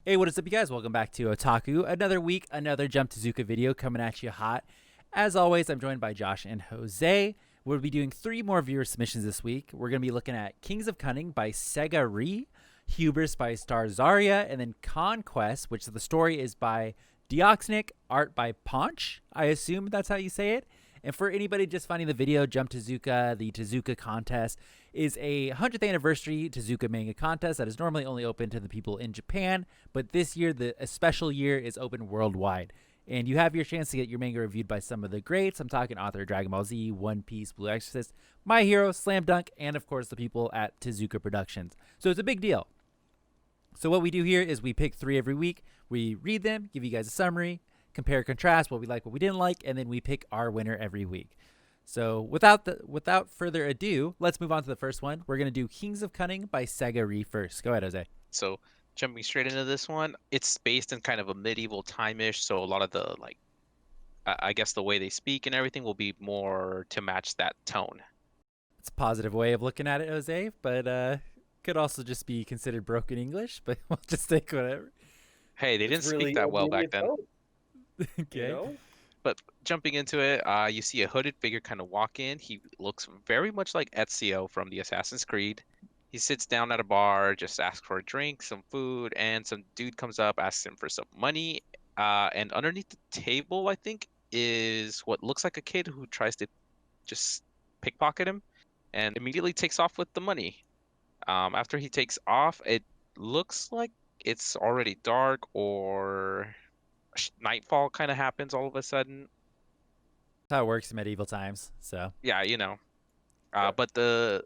Hey, what is up, you guys? Welcome back to Otaku. Another week, another Jump Tezuka video coming at you hot. As always, I'm joined by Josh and Jose. We'll be doing 3 more viewer submissions this week. We're going to be looking at Kings of Cunning by Sega-rii, Hubris by Starzaria, and then Conquest, which the story is by Deoxnic, art by Panch. I assume that's how you say it. And for anybody just finding the video, Jump Tezuka, the Tezuka contest, is a 100th anniversary Tezuka manga contest that is normally only open to the people in Japan, but this year, a special year, is open worldwide. And you have your chance to get your manga reviewed by some of the greats. I'm talking author of Dragon Ball Z, One Piece, Blue Exorcist, My Hero, Slam Dunk, and of course the people at Tezuka Productions. So it's a big deal. So what we do here is we pick 3 every week. We read them, give you guys a summary, compare, contrast what we like, what we didn't like, and then we pick our winner every week. So without further ado, let's move on to the first one. We're going to do Kings of Cunning by Sega-rii first. Go ahead, Jose. So jumping straight into this one, it's based in kind of a medieval time-ish, so a lot of the, I guess the way they speak and everything will be more to match that tone. It's a positive way of looking at it, Jose, but could also just be considered broken English, but we'll just take whatever. Hey, they didn't speak that well back then. Okay. You know? But jumping into it, you see a hooded figure kind of walk in. He looks very much like Ezio from the Assassin's Creed. He sits down at a bar, just asks for a drink, some food, and some dude comes up, asks him for some money. And underneath the table, I think, is what looks like a kid who tries to just pickpocket him and immediately takes off with the money. After he takes off, it looks like it's already dark or nightfall kind of happens all of a sudden. That's how it works in medieval times. So Yeah, you know. But the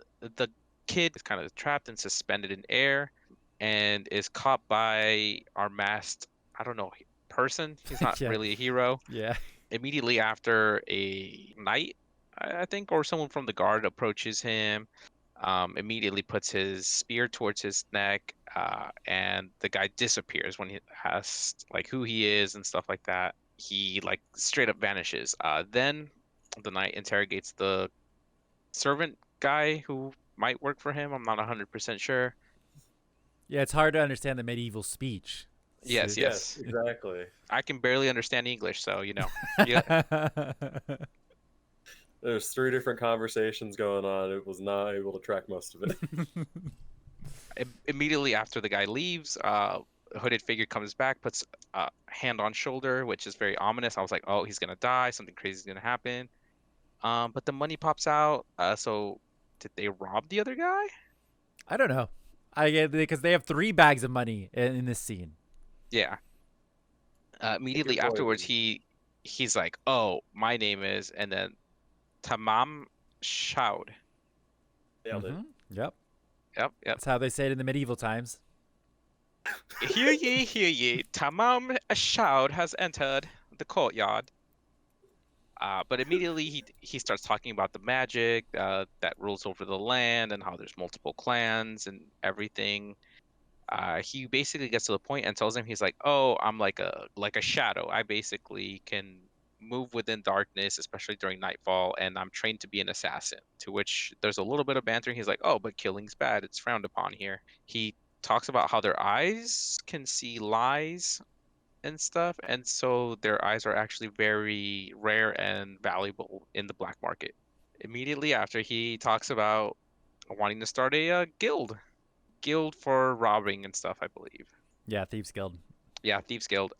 kid is kind of trapped and suspended in air and is caught by our masked, I don't know, person. He's not Yeah. really a hero. yeah. Immediately after, a knight, I think, or someone from the guard approaches him, immediately puts his spear towards his neck, and the guy disappears when he has who he is and stuff like that. He straight up vanishes. Then the knight interrogates the servant guy who might work for him. I'm not 100% sure. Yeah, it's hard to understand the medieval speech. Yes, Yes, exactly. I can barely understand English, so Yeah. There's 3 different conversations going on. It was not able to track most of it. Immediately after the guy leaves, a hooded figure comes back, puts a hand on shoulder, which is very ominous. I was like, oh, he's gonna die, something crazy is gonna happen. But the money pops out. So did they rob the other guy? I don't know. I get because they have 3 bags of money in this scene. Yeah. Immediately Good point. afterwards, he's like, oh, my name is, and then Tamam Shaud. Nailed it. Yep. Yep. That's how they say it in the medieval times. Hear ye, Tamam Shaud has entered the courtyard. But immediately he starts talking about the magic that rules over the land and how there's multiple clans and everything. He basically gets to the point and tells him, he's like, oh, I'm like a shadow. I basically can move within darkness, especially during nightfall, and I'm trained to be an assassin. To which there's a little bit of banter. He's like, oh, but killing's bad. It's frowned upon here. He talks about how their eyes can see lies and stuff, and so their eyes are actually very rare and valuable in the black market. Immediately after, he talks about wanting to start a guild for robbing and stuff, I believe. Yeah, Thieves Guild. Yeah, Thieves Guild.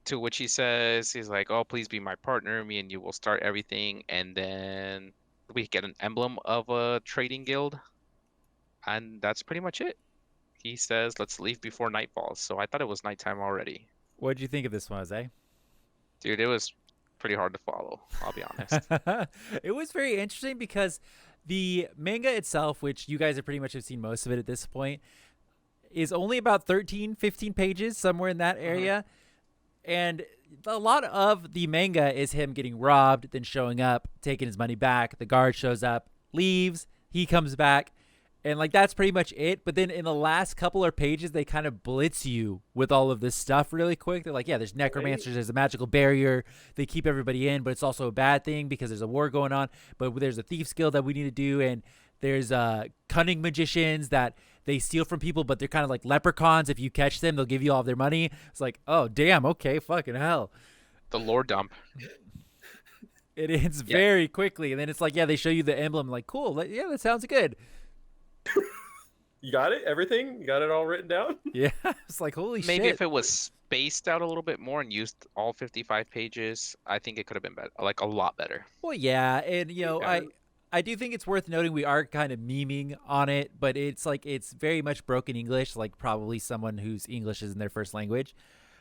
To which he says, he's like, oh, please be my partner. Me and you will start everything. And then we get an emblem of a trading guild. And that's pretty much it. He says, let's leave before night falls. So I thought it was nighttime already. What did you think of this one, Jose? Dude, it was pretty hard to follow, I'll be honest. It was very interesting because the manga itself, which you guys have pretty much have seen most of it at this point, is only about 13, 15 pages, somewhere in that area. And a lot of the manga is him getting robbed, then showing up, taking his money back. The guard shows up, leaves, he comes back. And that's pretty much it. But then in the last couple of pages, they kind of blitz you with all of this stuff really quick. They're like, yeah, there's necromancers, there's a magical barrier. They keep everybody in, but it's also a bad thing because there's a war going on. But there's a thief's guild that we need to do. And there's cunning magicians that they steal from people, but they're kind of like leprechauns. If you catch them, they'll give you all of their money. It's like, oh, damn, okay, fucking hell. The lore dump. It ends very quickly. And then it's like, yeah, they show you the emblem. Like, cool. Yeah, that sounds good. You got it? Everything? You got it all written down? Yeah. It's like, holy shit. Maybe if it was spaced out a little bit more and used all 55 pages, I think it could have been better, like a lot better. Well, yeah. And, you know, I do think it's worth noting we are kind of memeing on it, but it's like it's very much broken English, like probably someone whose English isn't their first language.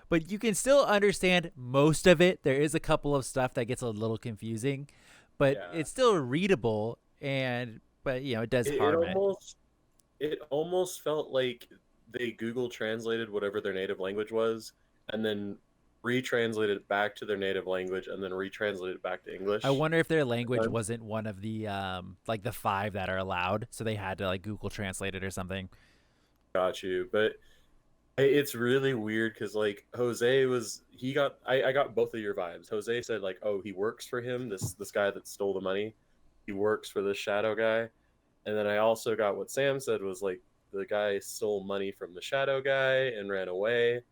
But you can still understand most of it. There is a couple of stuff that gets a little confusing, but it's still readable. But you know, it does harm it. It almost felt like they Google translated whatever their native language was, and then retranslated it back to their native language, and then retranslated it back to English. I wonder if their language wasn't one of the like the 5 that are allowed, so they had to like Google Translate it or something. Got you, but it's really weird because like Jose was I got both of your vibes. Jose said like, oh, he works for him, this guy that stole the money. He works for this shadow guy. And then I also got what Sam said was like the guy stole money from the shadow guy and ran away.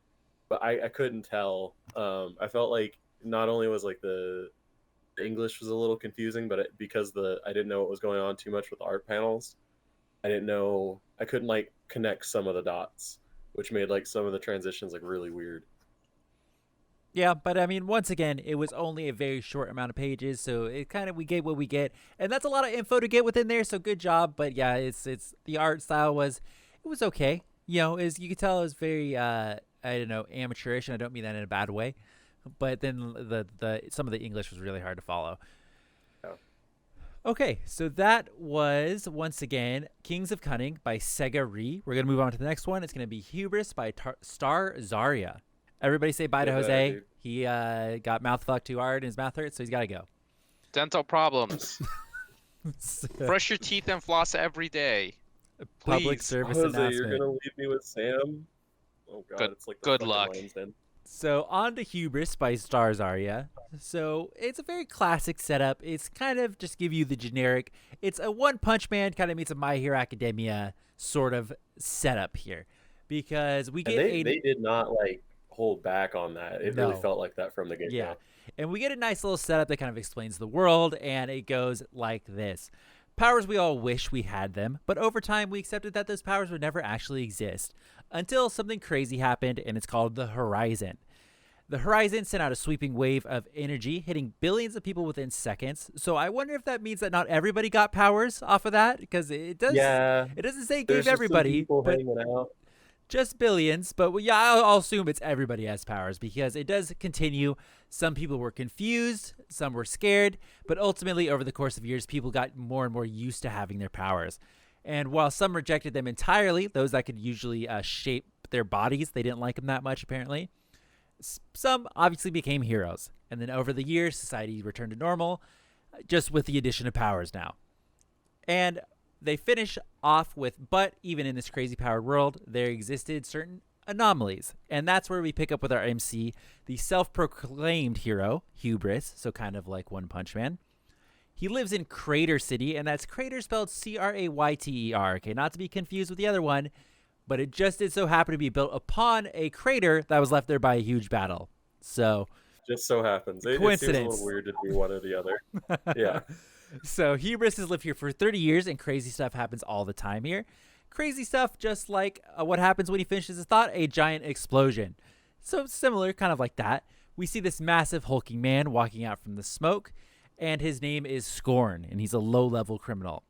But I couldn't tell. I felt like not only was like the English was a little confusing, but because I didn't know what was going on too much with the art panels, I couldn't like connect some of the dots, which made like some of the transitions like really weird. Yeah, but I mean, once again, it was only a very short amount of pages, so it kind of we get what we get, and that's a lot of info to get within there. So good job, but yeah, it's the art style was okay. You know, as you could tell, it was very I don't know, amateurish, and I don't mean that in a bad way. But then the some of the English was really hard to follow. Oh. Okay, so that was once again Kings of Cunning by Sega-rii. We're gonna move on to the next one. It's gonna be Hubris by Starzaria. Everybody say bye to Jose. Dude. He got mouth fucked too hard and his mouth hurts, so he's got to go. Dental problems. Brush your teeth and floss every day. Public Please. service Jose, announcement. you're gonna leave me with Sam? Oh god, it's like the Good fucking luck. Lions Den. So on to Hubris by Starzaria. So it's a very classic setup. It's kind of just give you the generic. It's a One Punch Man kind of meets a My Hero Academia sort of setup here, because we get they did not like hold back on that. It really felt like that from the get-go. Yeah, and we get a nice little setup that kind of explains the world, and it goes like this. Powers we all wish we had them, but over time we accepted that those powers would never actually exist until something crazy happened, and it's called the Horizon. The Horizon sent out a sweeping wave of energy, hitting billions of people within seconds. So I wonder if that means that not everybody got powers off of that, because it does. Yeah, it doesn't say it gave everybody, but just billions. But yeah, I'll assume it's everybody has powers, because it does continue. Some people were confused, some were scared, but ultimately over the course of years, people got more and more used to having their powers. And while some rejected them entirely, those that could usually shape their bodies, they didn't like them that much apparently. Some obviously became heroes. And then over the years, society returned to normal, just with the addition of powers now. And they finish off with, but even in this crazy powered world, there existed certain anomalies. And that's where we pick up with our MC, the self-proclaimed hero, Hubris, so kind of like One Punch Man. He lives in Crater City, and that's Crater spelled Crayter. Okay, not to be confused with the other one, but it just did so happen to be built upon a crater that was left there by a huge battle. So just so happens. Coincidence. It seems a little weird to do one or the other. Yeah. So Hubris has lived here for 30 years, and crazy stuff happens all the time here. Crazy stuff just like what happens when he finishes his thought, a giant explosion. So similar, kind of like that. We see this massive hulking man walking out from the smoke, and his name is Scorn, and he's a low-level criminal.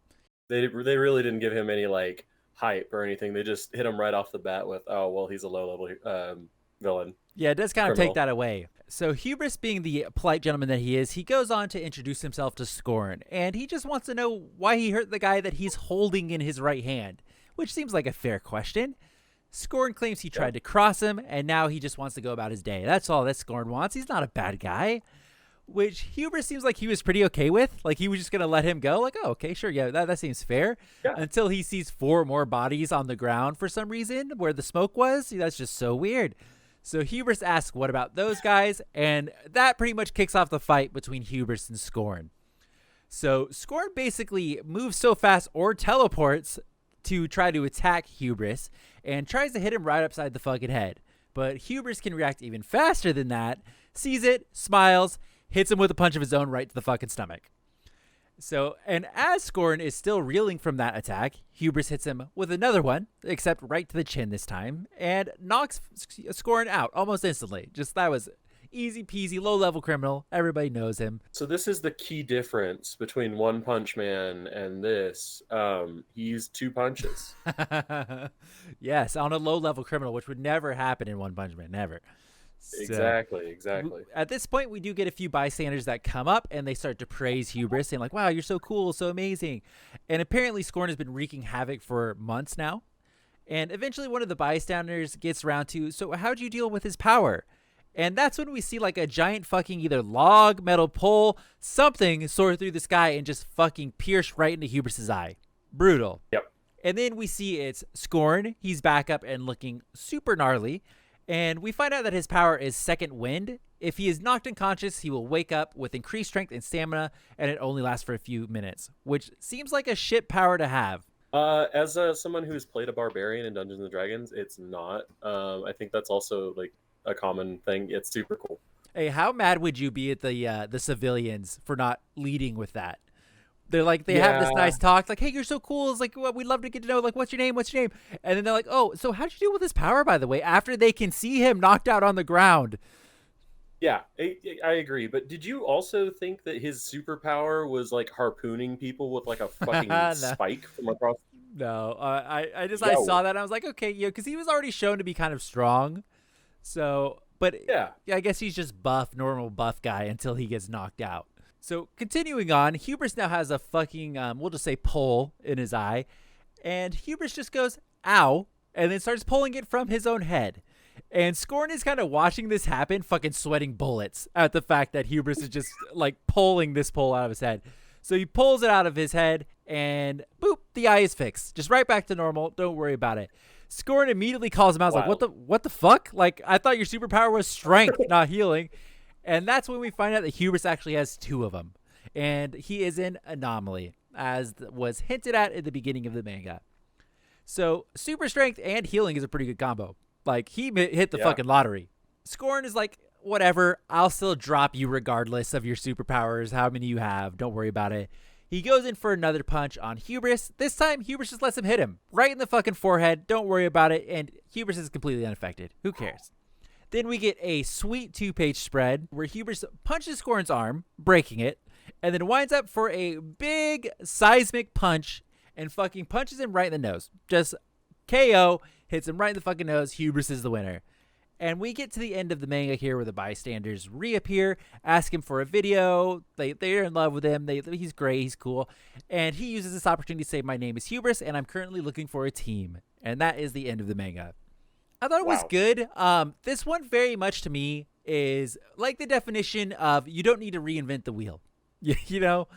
They really didn't give him any like hype or anything. They just hit him right off the bat with, oh well, he's a low-level villain. Yeah, it does kind of take that away. So Hubris, being the polite gentleman that he is, he goes on to introduce himself to Scorn, and he just wants to know why he hurt the guy that he's holding in his right hand, which seems like a fair question. Scorn claims he tried to cross him, and now he just wants to go about his day. That's all that Scorn wants. He's not a bad guy, which Hubris seems like he was pretty okay with. Like, he was just going to let him go. Like, oh, okay, sure, yeah, that seems fair. Yeah. Until he sees 4 more bodies on the ground for some reason where the smoke was. See, that's just so weird. So Hubris asks, what about those guys? And that pretty much kicks off the fight between Hubris and Scorn. So Scorn basically moves so fast or teleports to try to attack Hubris and tries to hit him right upside the fucking head. But Hubris can react even faster than that, sees it, smiles, hits him with a punch of his own right to the fucking stomach. So, and as Scorn is still reeling from that attack, Hubris hits him with another one, except right to the chin this time, and knocks Scorn out almost instantly. Just that was easy peasy, low level criminal. Everybody knows him. So this is the key difference between One Punch Man and this. He used 2 punches. Yes, on a low level criminal, which would never happen in One Punch Man, never. Exactly. At this point, we do get a few bystanders that come up and they start to praise Hubris, saying like, wow, you're so cool, so amazing. And apparently Scorn has been wreaking havoc for months now. And eventually one of the bystanders gets around to, so how'd you deal with his power? And that's when we see like a giant fucking either log, metal pole, something soar through the sky and just fucking pierce right into Hubris's eye. Brutal. Yep. And then we see it's Scorn. He's back up and looking super gnarly. And we find out that his power is Second Wind. If he is knocked unconscious, he will wake up with increased strength and stamina, and it only lasts for a few minutes, which seems like a shit power to have. As someone who's played a barbarian in Dungeons and Dragons, it's not. I think that's also like a common thing. It's super cool. Hey, how mad would you be at the civilians for not leading with that? They're like, they have this nice talk, like, hey, you're so cool. It's like, well, we'd love to get to know, like, what's your name? And then they're like, oh, so how'd you deal with his power, by the way, after they can see him knocked out on the ground? Yeah, I agree. But did you also think that his superpower was like harpooning people with like a fucking spike from across? No, I saw that and I was like, okay, yeah, because he was already shown to be kind of strong. So, but yeah, I guess he's just normal buff guy until he gets knocked out. So continuing on, Hubris now has a fucking, we'll just say pole in his eye. And Hubris just goes, ow, and then starts pulling it from his own head. And Scorn is kind of watching this happen, fucking sweating bullets at the fact that Hubris is just like pulling this pole out of his head. So he pulls it out of his head and boop, the eye is fixed. Just right back to normal. Don't worry about it. Scorn immediately calls him out. Like, what the fuck? Like, I thought your superpower was strength, not healing. And that's when we find out that Hubris actually has 2 of them. And he is an anomaly, as was hinted at the beginning of the manga. So super strength and healing is a pretty good combo. Like, he hit the fucking lottery. Scorn is like, whatever, I'll still drop you regardless of your superpowers, how many you have. Don't worry about it. He goes in for another punch on Hubris. This time, Hubris just lets him hit him right in the fucking forehead. Don't worry about it. And Hubris is completely unaffected. Who cares? Then we get a sweet 2-page spread where Hubris punches Scorn's arm, breaking it, and then winds up for a big seismic punch and fucking punches him right in the nose. Just KO, hits him right in the fucking nose. Hubris is the winner. And we get to the end of the manga here where the bystanders reappear, ask him for a video. They're in love with him. He's great. He's cool. And he uses this opportunity to say, my name is Hubris, and I'm currently looking for a team. And that is the end of the manga. I thought it was good. This one very much to me is like the definition of you don't need to reinvent the wheel. You know,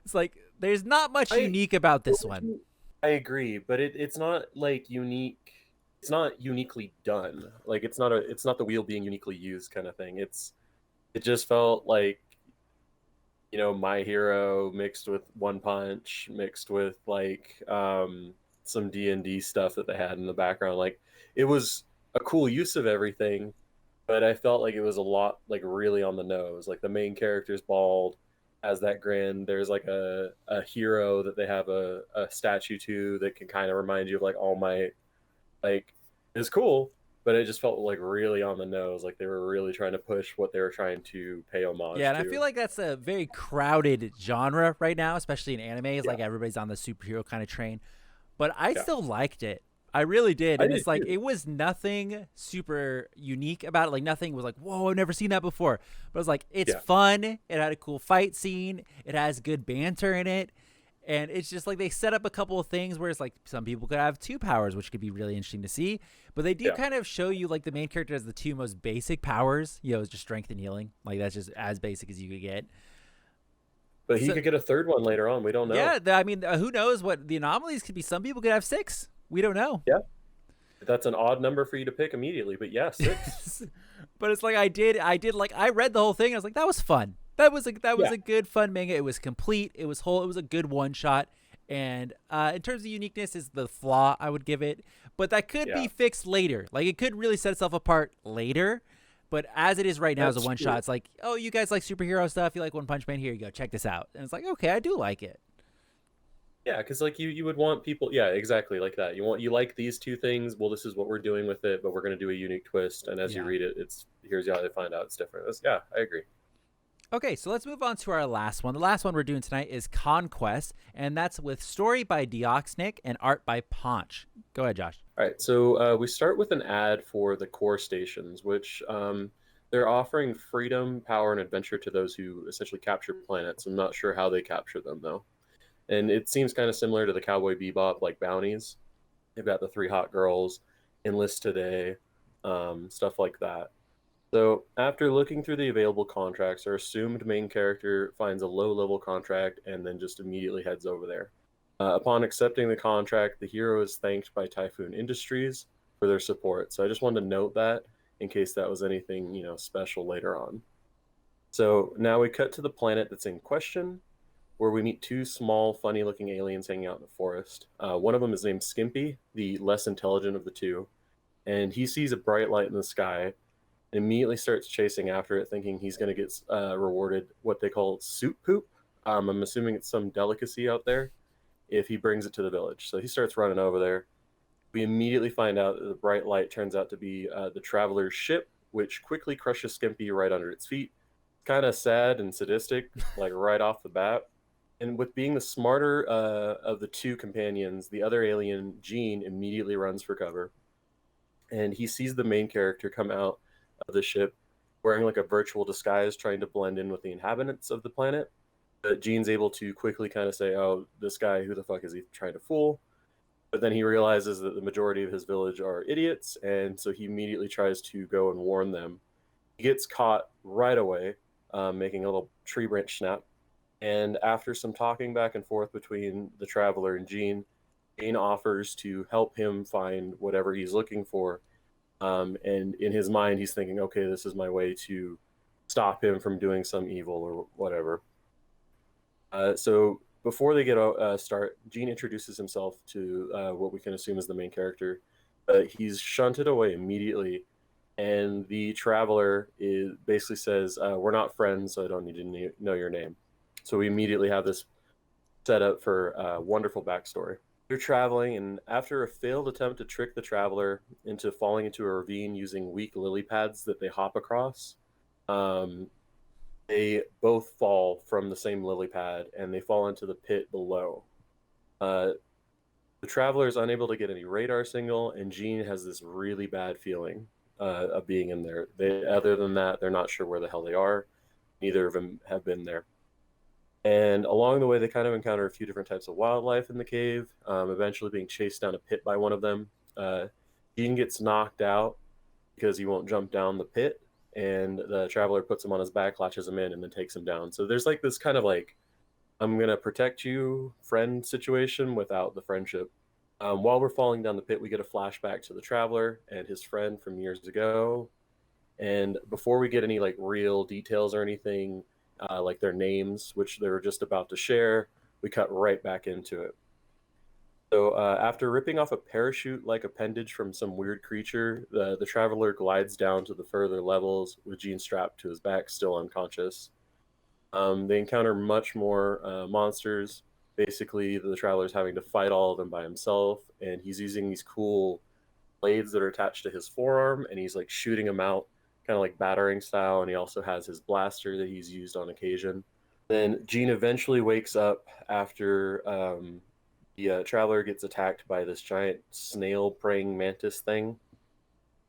it's like there's not much unique about this one. I agree, but it's not like unique. It's not uniquely done. Like it's not the wheel being uniquely used kind of thing. It just felt like, you know, My Hero mixed with One Punch mixed with like some D&D stuff that they had in the background. Like it was a cool use of everything, but I felt like it was a lot like really on the nose. Like the main character's bald, has that grin. There's like a hero that they have a statue to that can kind of remind you of like All Might. Like it's cool, but it just felt like really on the nose. Like they were really trying to push what they were trying to pay homage to. Yeah, and I feel like that's a very crowded genre right now, especially in anime. It's like everybody's on the superhero kind of train. But I still liked it. I really did. And it's like, it was nothing super unique about it. Like nothing was like, whoa, I've never seen that before. But it was like, it's fun. It had a cool fight scene. It has good banter in it. And it's just like they set up a couple of things where it's like some people could have 2 powers, which could be really interesting to see. But they do kind of show you like the main character has the 2 most basic powers. You know, it's just strength and healing. Like that's just as basic as you could get. But he could get a 3rd one later on. We don't know. Yeah, I mean, who knows what the anomalies could be? Some people could have 6. We don't know. Yeah. That's an odd number for you to pick immediately, but yeah, 6. But it's like I did like I read the whole thing. I was like, that was fun. That was a good fun manga. It was complete. It was whole. It was a good one shot, And in terms of uniqueness is the flaw I would give it, but that could be fixed later. Like it could really set itself apart later. But as it is right now as a one shot, it's like, oh, you guys like superhero stuff, you like One Punch Man, here you go, check this out. And it's like, okay, I do like it. Yeah, because like you would want people, yeah, exactly like that. You like these two things. Well, this is what we're doing with it, but we're going to do a unique twist. And as you read it, here's how they find out it's different. Yeah, I agree. Okay, so let's move on to our last one. The last one we're doing tonight is Conquest, and that's with story by Deoxnic and art by Panch. Go ahead, Josh. All right, so we start with an ad for the core stations, which they're offering freedom, power, and adventure to those who essentially capture planets. I'm not sure how they capture them, though. And it seems kind of similar to the Cowboy Bebop, like bounties. They've got the 3 hot girls, enlist today, stuff like that. So after looking through the available contracts, our assumed main character finds a low-level contract and then just immediately heads over there. Upon accepting the contract, the hero is thanked by Typhoon Industries for their support. So I just wanted to note that in case that was anything, special later on. So now we cut to the planet that's in question, where we meet 2 small, funny-looking aliens hanging out in the forest. One of them is named Skimpy, the less intelligent of the 2, and he sees a bright light in the sky and immediately starts chasing after it, thinking he's going to get rewarded what they call soup poop. I'm assuming it's some delicacy out there if he brings it to the village. So he starts running over there. We immediately find out that the bright light turns out to be the traveler's ship, which quickly crushes Skimpy right under its feet. Kind of sad and sadistic, like right off the bat. And with being the smarter of the 2 companions, the other alien, Gene, immediately runs for cover. And he sees the main character come out of the ship wearing like a virtual disguise, trying to blend in with the inhabitants of the planet. But Gene's able to quickly kind of say, oh, this guy, who the fuck is he trying to fool? But then he realizes that the majority of his village are idiots, and so he immediately tries to go and warn them. He gets caught right away, making a little tree branch snap. And after some talking back and forth between the traveler and Gene offers to help him find whatever he's looking for. And in his mind, he's thinking, okay, this is my way to stop him from doing some evil or whatever. So before they get start, Gene introduces himself to what we can assume is the main character. He's shunted away immediately, and the traveler basically says, we're not friends, so I don't need to know your name. So we immediately have this set up for a wonderful backstory. They're traveling, and after a failed attempt to trick the traveler into falling into a ravine using weak lily pads that they hop across, they both fall from the same lily pad, and they fall into the pit below. The traveler is unable to get any radar signal, and Gene has this really bad feeling of being in there. Other than that, they're not sure where the hell they are. Neither of them have been there. And along the way, they kind of encounter a few different types of wildlife in the cave, eventually being chased down a pit by one of them. Gene gets knocked out because he won't jump down the pit, and the traveler puts him on his back, latches him in, and then takes him down. So there's like this kind of like, I'm going to protect you friend situation without the friendship. While we're falling down the pit, we get a flashback to the traveler and his friend from years ago. And before we get any like real details or anything, like their names, which they were just about to share, we cut right back into it. So after ripping off a parachute-like appendage from some weird creature, the traveler glides down to the further levels with Gene strapped to his back, still unconscious. They encounter much more monsters. Basically, the traveler's having to fight all of them by himself, and he's using these cool blades that are attached to his forearm, and he's like shooting them out, kind of like battering style, and he also has his blaster that he's used on occasion. Then Gene eventually wakes up after the traveler gets attacked by this giant snail praying mantis thing.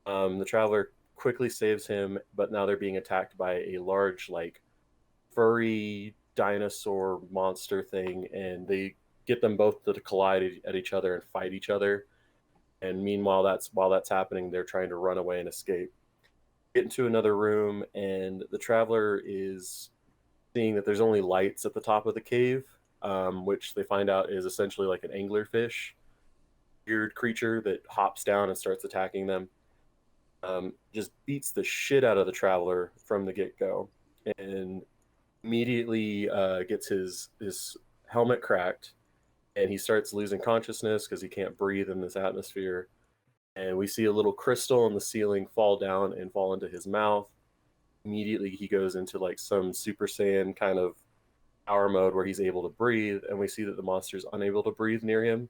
The traveler quickly saves him, but now they're being attacked by a large, like, furry dinosaur monster thing, and they get them both to collide at each other and fight each other. And meanwhile, while that's happening, they're trying to run away and escape. Get into another room, and the traveler is seeing that there's only lights at the top of the cave, which they find out is essentially like an anglerfish, weird creature that hops down and starts attacking them. Just beats the shit out of the traveler from the get-go, and immediately gets his helmet cracked, and he starts losing consciousness because he can't breathe in this atmosphere. And we see a little crystal in the ceiling fall down and fall into his mouth. Immediately, he goes into like some Super Saiyan kind of power mode where he's able to breathe, and we see that the monster's unable to breathe near him.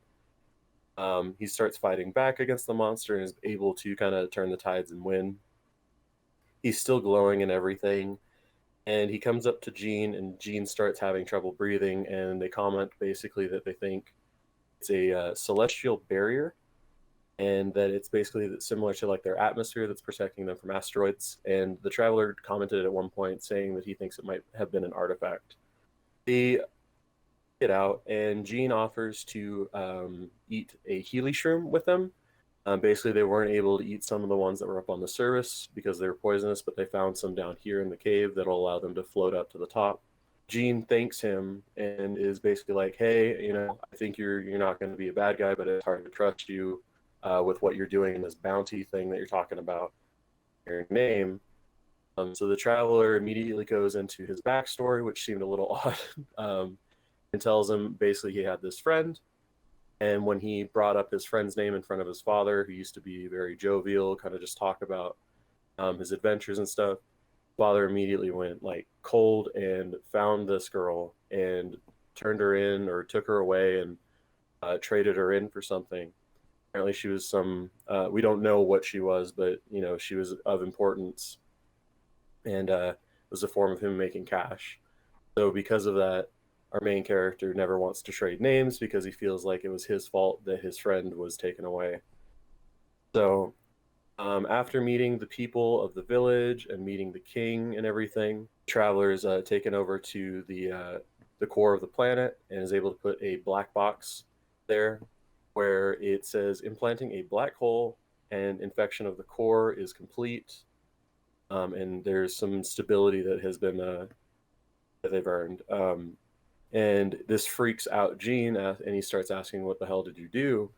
He starts fighting back against the monster and is able to kind of turn the tides and win. He's still glowing and everything, and he comes up to Jean, and Jean starts having trouble breathing, and they comment basically that they think it's a celestial barrier, and that it's basically similar to like their atmosphere that's protecting them from asteroids. And the traveler commented at one point saying that he thinks it might have been an artifact. They get out, and Jean offers to eat a Healy shroom with them. Basically, they weren't able to eat some of the ones that were up on the surface because they were poisonous, but they found some down here in the cave that'll allow them to float up to the top. Jean thanks him and is basically like, "Hey, I think you're not going to be a bad guy, but it's hard to trust you with what you're doing in this bounty thing that you're talking about, your name." So the traveler immediately goes into his backstory, which seemed a little odd, and tells him basically he had this friend. And when he brought up his friend's name in front of his father, who used to be very jovial, kind of just talk about his adventures and stuff, father immediately went like cold and found this girl and turned her in or took her away and traded her in for something. Apparently she was some, we don't know what she was, but she was of importance, and was a form of him making cash. So because of that, our main character never wants to trade names because he feels like it was his fault that his friend was taken away. So after meeting the people of the village and meeting the king and everything, travelers taken over to the core of the planet and is able to put a black box there where it says implanting a black hole and infection of the core is complete. And there's some stability that has been that they've earned. And this freaks out Jean, and he starts asking, "What the hell did you do?"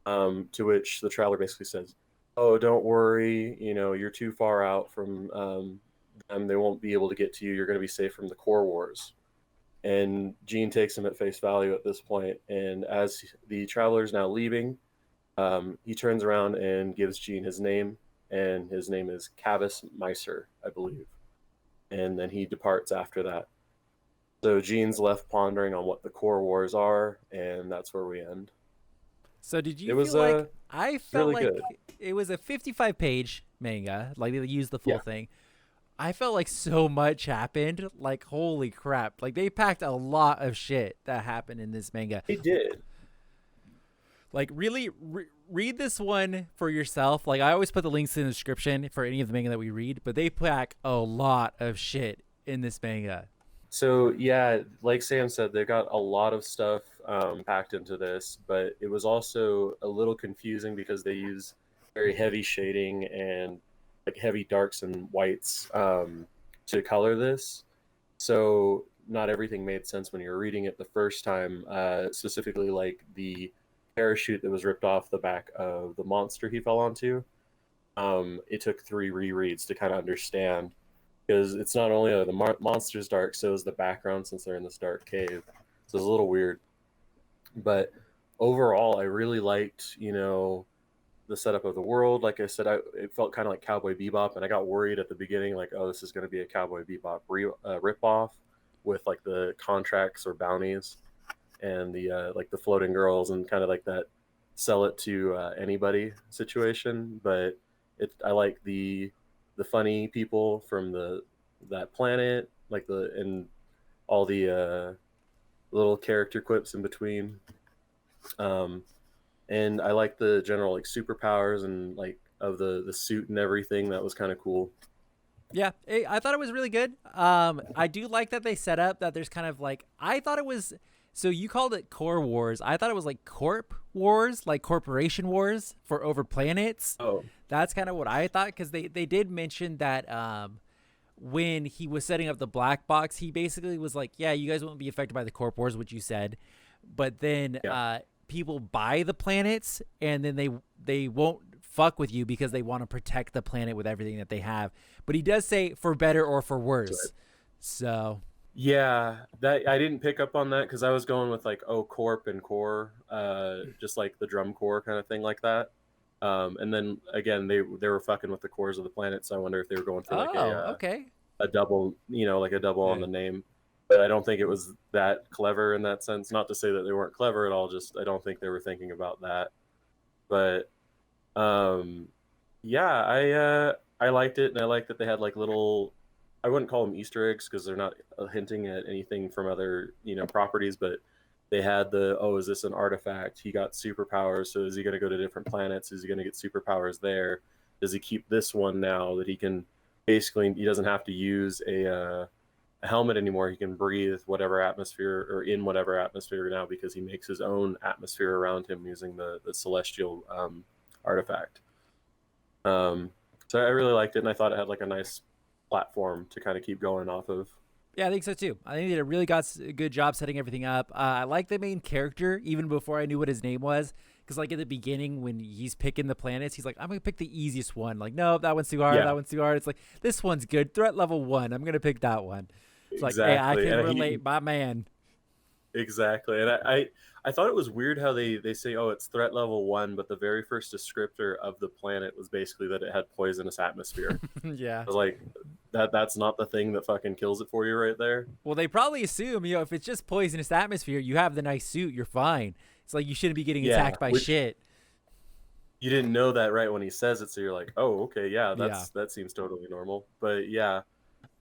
To which the traveler basically says, "Oh, don't worry. You're too far out from them. They won't be able to get to you. You're going to be safe from the core wars." And Jean takes him at face value at this point. And as the traveler is now leaving, he turns around and gives Jean his name. And his name is Cavus Meiser, I believe. And then he departs after that. So Jean's left pondering on what the core wars are, and that's where we end. So did you feel like I felt really like good. It was a 55-page manga, like they used the full Yeah. thing. I felt like so much happened, like holy crap. Like they packed a lot of shit that happened in this manga. They did. Like really read this one for yourself. Like I always put the links in the description for any of the manga that we read, but they pack a lot of shit in this manga. So yeah, like Sam said, they got a lot of stuff packed into this, but it was also a little confusing because they use very heavy shading and like heavy darks and whites to color this. So not everything made sense when you were reading it the first time. Specifically, like the parachute that was ripped off the back of the monster he fell onto. It took 3 rereads to kind of understand. Because it's not only the monster's dark, so is the background since they're in this dark cave. So it's a little weird. But overall, I really liked, the setup of the world. Like I said, it felt kind of like Cowboy Bebop, and I got worried at the beginning, like, oh, this is going to be a Cowboy Bebop ripoff with like the contracts or bounties and the like the floating girls and kind of like that sell it to anybody situation. But I like the funny people from that planet, like and all the little character quips in between. And I like the general like superpowers and like of the suit and everything. That was kind of cool. Yeah, I thought it was really good. I do like that they set up that there's kind of like, I thought it was, so you called it Core Wars. I thought it was like Corp Wars, like Corporation Wars for over planets. Oh, That's kind of what I thought, because they did mention that when he was setting up the black box, he basically was like, yeah, you guys won't be affected by the Corp Wars, which you said. But then people buy the planets, and then they won't fuck with you because they want to protect the planet with everything that they have. But he does say for better or for worse. Right. So Yeah, that I didn't pick up on that because I was going with like corp and core, just like the drum corps kind of thing like that. And then again, they were fucking with the cores of the planet, so I wonder if they were going for like Oh, okay. a double, like a double on Yeah. the name. But I don't think it was that clever in that sense. Not to say that they weren't clever at all. Just I don't think they were thinking about that. But yeah, I liked it, and I liked that they had like little. I wouldn't call them Easter eggs because they're not hinting at anything from other properties, but they had is this an artifact? He got superpowers, so is he going to go to different planets? Is he going to get superpowers there? Does he keep this one now that he can basically he doesn't have to use a helmet anymore? He can breathe whatever atmosphere or in whatever atmosphere now because he makes his own atmosphere around him using the celestial artifact. So I really liked it, and I thought it had like a nice platform to kind of keep going off of. Yeah, I think so too. I think they really got a good job setting everything up. I like the main character even before I knew what his name was. Because like at the beginning when he's picking the planets, he's like, I'm going to pick the easiest one. Like, no, that one's too hard. Yeah. That one's too hard. It's like, this one's good. Threat level 1. I'm going to pick that one. It's Exactly. like, hey, I can And relate, my man. Exactly. And I thought it was weird how they say, oh, it's threat level 1, but the very first descriptor of the planet was basically that it had poisonous atmosphere. Yeah. I was like, that's not the thing that fucking kills it for you right there. Well, they probably assume, if it's just poisonous atmosphere, you have the nice suit, you're fine. It's like you shouldn't be getting attacked by shit. You didn't know that right when he says it, so you're like, oh, okay, that seems totally normal. But yeah.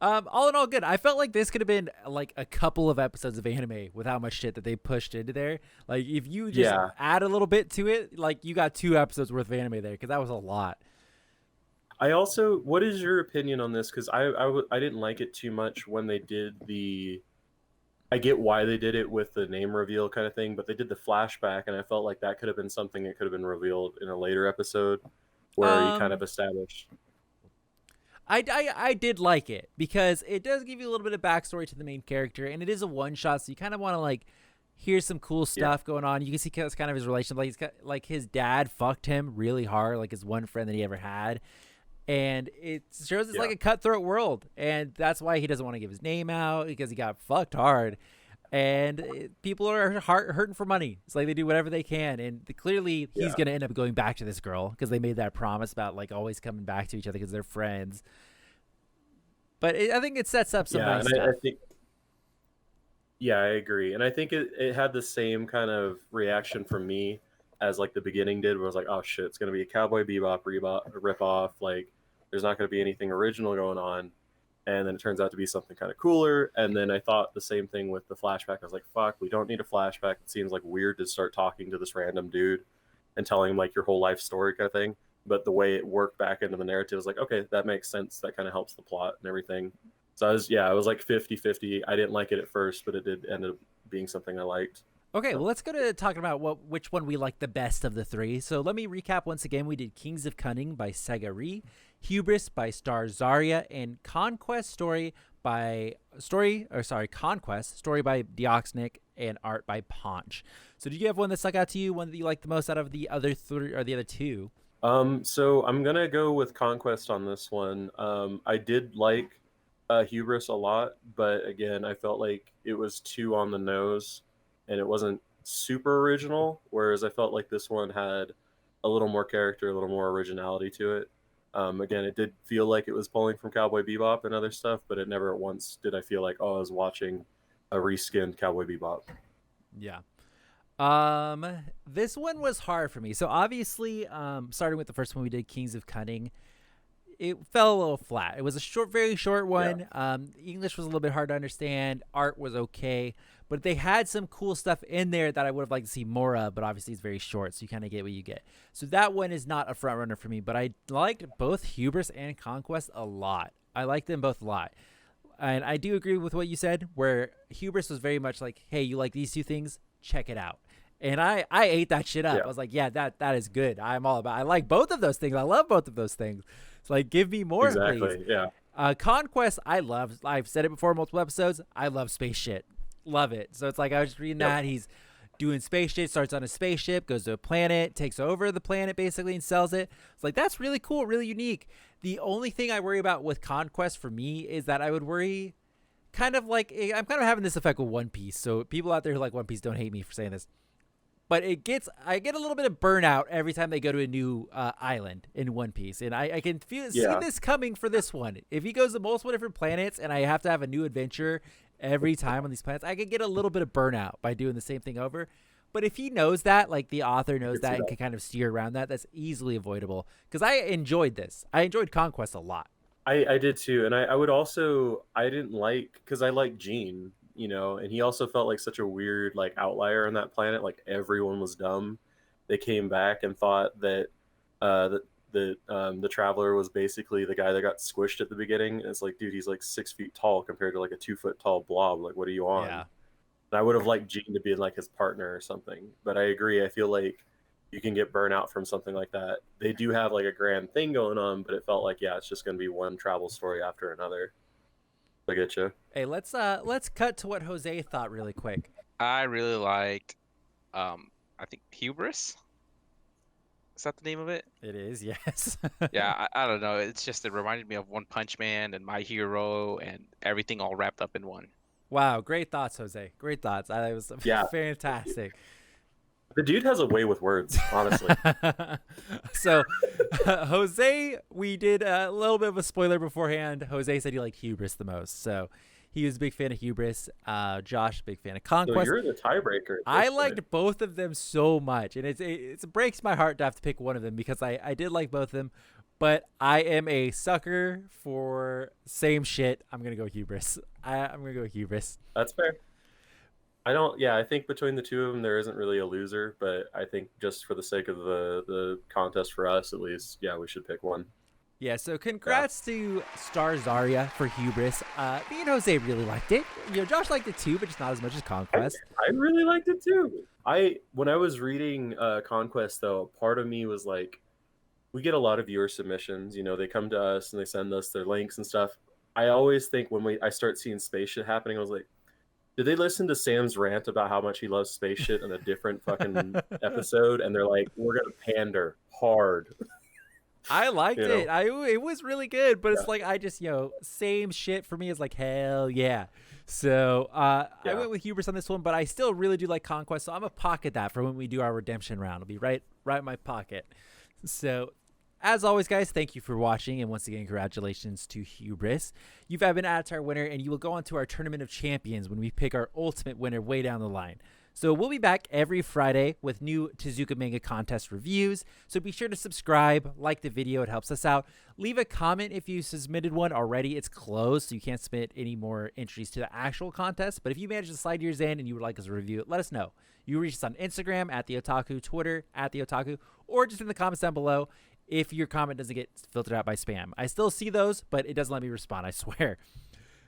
All in all, good. I felt like this could have been like a couple of episodes of anime with how much shit that they pushed into there. Like if you just add a little bit to it, like you got 2 episodes worth of anime there because that was a lot. I also, what is your opinion on this? Because I didn't like it too much when they did I get why they did it with the name reveal kind of thing, but they did the flashback, and I felt like that could have been something that could have been revealed in a later episode where you kind of established. I did like it because it does give you a little bit of backstory to the main character, and it is a one shot, so you kind of want to like hear some cool stuff going on. You can see kind of his relationship, like he's got like his dad fucked him really hard, like his one friend that he ever had, and it shows it's like a cutthroat world, and that's why he doesn't want to give his name out because he got fucked hard. And people are hurting for money. It's like they do whatever they can, and clearly he's gonna end up going back to this girl because they made that promise about like always coming back to each other because they're friends. But I think it sets up some nice stuff. I agree, and I think it had the same kind of reaction from me as like the beginning did, where I was like, oh shit, it's gonna be a Cowboy Bebop rip off. Like, there's not gonna be anything original going on. And then it turns out to be something kind of cooler. And then I thought the same thing with the flashback. I was like, fuck, we don't need a flashback. It seems like weird to start talking to this random dude and telling him like your whole life story kind of thing. But the way it worked back into the narrative was like, okay, that makes sense. That kind of helps the plot and everything. So I was like 50-50. I didn't like it at first, but it did end up being something I liked. Okay, well, let's go to talking about which one we like the best of the 3. So let me recap once again. We did Kings of Cunning by Sega-rii, Hubris by Starzaria, and Conquest story by Deoxnic and art by Panch. So did you have one that stuck out to you, one that you liked the most out of the other 3 or the other 2? So I'm gonna go with Conquest on this one. I did like Hubris a lot, but again, I felt like it was too on the nose and it wasn't super original, whereas I felt like this one had a little more character, a little more originality to it. Again, it did feel like it was pulling from Cowboy Bebop and other stuff, but it never once did I feel like, oh, I was watching a reskinned Cowboy Bebop. Yeah. This one was hard for me. So obviously, starting with the first one we did, Kings of Cunning, it fell a little flat. It was a very short one. Yeah. English was a little bit hard to understand. Art was okay, but they had some cool stuff in there that I would have liked to see more of, but obviously it's very short, so you kind of get what you get. So that one is not a front runner for me, but I liked both Hubris and Conquest a lot. I liked them both a lot. And I do agree with what you said, where Hubris was very much like, hey, you like these 2 things? Check it out. And I ate that shit up. Yeah. I was like, yeah, that is good. I'm all about it. I like both of those things. I love both of those things. It's like, give me more, please. Yeah. Conquest, I love. I've said it before in multiple episodes. I love space shit. Love it. So it's like I was just reading that. He's doing space shit, starts on a spaceship, goes to a planet, takes over the planet basically and sells it. It's like, that's really cool, really unique. The only thing I worry about with Conquest for me is that I would worry kind of like I'm kind of having this effect with One Piece. So people out there who like One Piece, don't hate me for saying this, but I get a little bit of burnout every time they go to a new island in One Piece, and I can see this coming for this one. If he goes to multiple different planets, and I have to have a new adventure every time on these planets, I could get a little bit of burnout by doing the same thing over. But if he knows that, like the author knows that, and can kind of steer around that, that's easily avoidable. Because I enjoyed this. I enjoyed Conquest a lot. I did too, and I would also, I didn't like, because I like Gene, you know, and he also felt like such a weird like outlier on that planet. Like everyone was dumb. They came back and thought that the traveler was basically the guy that got squished at the beginning. And it's like, dude, he's like 6 feet tall compared to like a 2 foot tall blob. Like, what are you on? Yeah. And I would have liked Gene to be like his partner or something. But I agree. I feel like you can get burnout from something like that. They do have like a grand thing going on, but it felt like, yeah, it's just going to be one travel story after another. I get you. Hey, let's cut to what Jose thought really quick. I really liked, I think Hubris. Is that the name of it? It is, yes. Yeah, I don't know. It's just, it reminded me of One Punch Man and My Hero and everything all wrapped up in one. Wow, great thoughts, Jose. Great thoughts. It was fantastic. The dude has a way with words, honestly. So, Jose, we did a little bit of a spoiler beforehand. Jose said he liked Hubris the most. So, he was a big fan of Hubris. Josh, big fan of Conquest. So you're the tiebreaker. I liked both of them so much. And it breaks my heart to have to pick one of them because I did like both of them. But I am a sucker for same shit. I'm going to go Hubris. I'm going to go Hubris. That's fair. I think between the two of them, there isn't really a loser, but I think just for the sake of the contest for us, at least, yeah, we should pick one. Yeah, so congrats to Starzaria for Hubris. Me and Jose really liked it. You know, Josh liked it too, but just not as much as Conquest. I really liked it too. When I was reading Conquest, though, part of me was like, we get a lot of viewer submissions. You know, they come to us and they send us their links and stuff. I always think when I start seeing space shit happening, I was like, did they listen to Sam's rant about how much he loves space shit in a different fucking episode? And they're like, we're going to pander hard. I liked it. It was really good, but it's like, I just, same shit for me is like, hell yeah. So I went with Hubris on this one, but I still really do like Conquest. So I'm going to pocket that for when we do our redemption round. It'll be right in my pocket. So as always, guys, thank you for watching. And once again, congratulations to Hubris. You've been added to our winner, and you will go on to our Tournament of Champions when we pick our ultimate winner way down the line. So we'll be back every Friday with new Tezuka Manga contest reviews. So be sure to subscribe, like the video. It helps us out. Leave a comment if you submitted one already. It's closed, so you can't submit any more entries to the actual contest. But if you manage to slide yours in and you would like us to review it, let us know. You reach us on Instagram, @TheOtaku, Twitter, @TheOtaku, or just in the comments down below if your comment doesn't get filtered out by spam. I still see those, but it doesn't let me respond, I swear.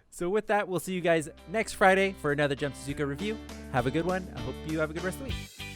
So with that, we'll see you guys next Friday for another Jump Tezuka review. Have a good one. I hope you have a good rest of the week.